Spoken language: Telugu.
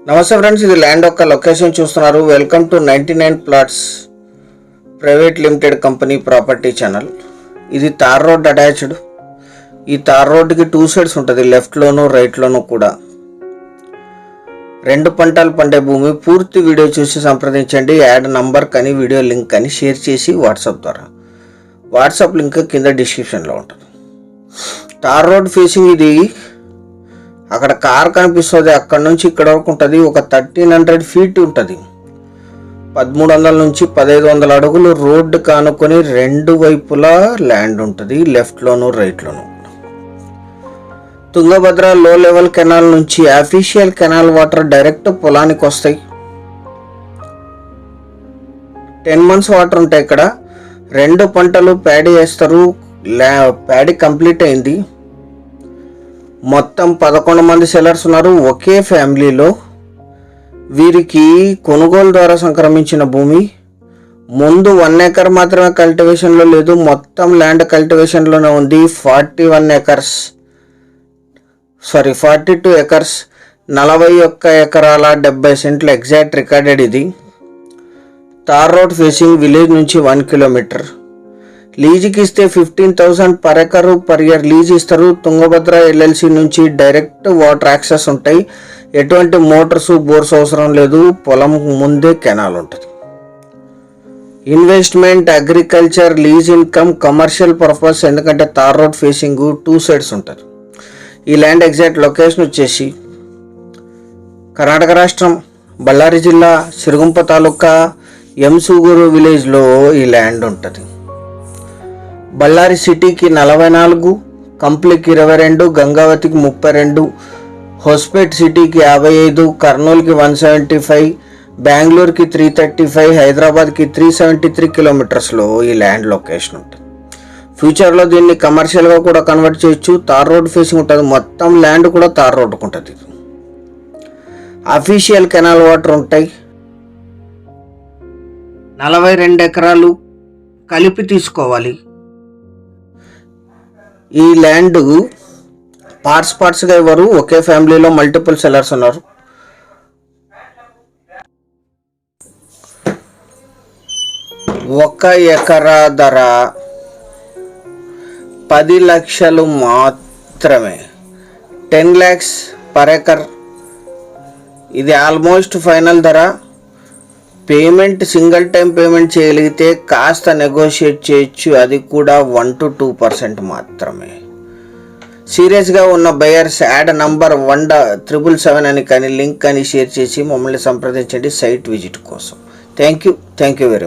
నమస్తే ఫ్రెండ్స్, ఇది ల్యాండ్ యొక్క లొకేషన్ చూస్తున్నారు. Welcome to 99 plots private limited company property channel. ఇది తార్ రోడ్ అటాచ్డ్. ఈ తార్ రోడ్కి 2 సైడ్స్ ఉంటుంది, లెఫ్ట్లోను రైట్లోను కూడా. 2 పంటలు పండే భూమి. పూర్తి వీడియో చూసి సంప్రదించండి. యాడ్ నంబర్ కానీ వీడియో లింక్ కానీ షేర్ చేసి వాట్సాప్ ద్వారా. వాట్సాప్ లింక్ కింద డిస్క్రిప్షన్లో ఉంటుంది. తార్ రోడ్ ఫేసింగ్ ఇది. అక్కడ కార్ కనిపిస్తుంది, అక్కడ నుంచి ఇక్కడ వరకు ఉంటుంది. ఒక 1300 ఫీట్ ఉంటుంది. 1300 నుంచి 1500 అడుగులు రోడ్డు కానుకొని 2 వైపులా ల్యాండ్ ఉంటుంది, లెఫ్ట్లోను రైట్లోను. తుంగభద్ర లో లెవెల్ కెనాల్ నుంచి అఫీషియల్ కెనాల్ వాటర్ డైరెక్ట్ పొలానికి వస్తాయి. 10 months వాటర్ ఉంటాయి ఇక్కడ. 2 పంటలు ప్యాడీ వేస్తారు. ప్యాడీ కంప్లీట్ అయింది. మొత్తం 11 మంది సెల్లర్స్ ఉన్నారు ఒకే ఫ్యామిలీలో. వీరికి కొనుగోలు ద్వారా సంక్రమించిన భూమి. ముందు 1 acre మాత్రమే కల్టివేషన్లో లేదు, మొత్తం ల్యాండ్ కల్టివేషన్లోనే ఉంది. 42 acres 41 ఎకరాల 70 సెంట్లు ఎగ్జాక్ట్ రికార్డెడ్. ఇది తార్ రోడ్ ఫేసింగ్, విలేజ్ నుంచి 1 kilometer. లీజుకి ఇస్తే 15,000 per acre per year lease ఇస్తారు. తుంగభద్ర LLC నుంచి డైరెక్ట్ వాటర్ యాక్సెస్ ఉంటాయి. ఎటువంటి మోటార్స్ బోర్స్ అవసరం లేదు. పొలం ముందే కెనాల్ ఉంటుంది. Investment, agriculture, lease income, commercial purpose. ఎందుకంటే తార్ రోడ్ ఫేసింగ్ 2 సైడ్స్ ఉంటుంది. ఈ ల్యాండ్ ఎగ్జాక్ట్ లొకేషన్ వచ్చేసి కర్ణాటక రాష్ట్రం, బళ్ళారి జిల్లా, సిరుగుంప తాలూకా, ఎంసూగూరు విలేజ్లో ఈ ల్యాండ్ ఉంటుంది. బళ్ళారి సిటీకి 44, కంప్లీకి 22, గంగావతికి 32, హోస్పేట్ సిటీకి 55, కర్నూలుకి 175, బెంగళూరుకి 335, హైదరాబాద్కి 373 kilometers ఈ ల్యాండ్ లొకేషన్ ఉంటుంది. ఫ్యూచర్లో దీన్ని కమర్షియల్గా కూడా కన్వర్ట్ చేయొచ్చు. తార్ రోడ్ ఫేసింగ్ ఉంటుంది. మొత్తం ల్యాండ్ కూడా తార్ రోడ్డుకు ఉంటుంది. అఫీషియల్ కెనాల్ వాటర్ ఉంటాయి. 42 ఎకరాలు కలిపి తీసుకోవాలి. ఈ ల్యాండ్ పార్ట్స్గా ఇవ్వరు. ఒకే ఫ్యామిలీలో మల్టిపుల్ సెల్లర్స్ ఉన్నారు. ఒక ఎకరా ధర 10 లక్షలు మాత్రమే. 10 lakhs per acre. ఇది ఆల్మోస్ట్ ఫైనల్ ధర. పేమెంట్ సింగిల్ టైం పేమెంట్ చేయగలిగితే కాస్త నెగోషియేట్ చేయొచ్చు, అది కూడా 1 to 2% మాత్రమే. సీరియస్గా ఉన్న బయర్స్ యాడ్ నంబర్ 177 అని కానీ లింక్ కానీ షేర్ చేసి మమ్మల్ని సంప్రదించండి సైట్ విజిట్ కోసం. Thank you very much.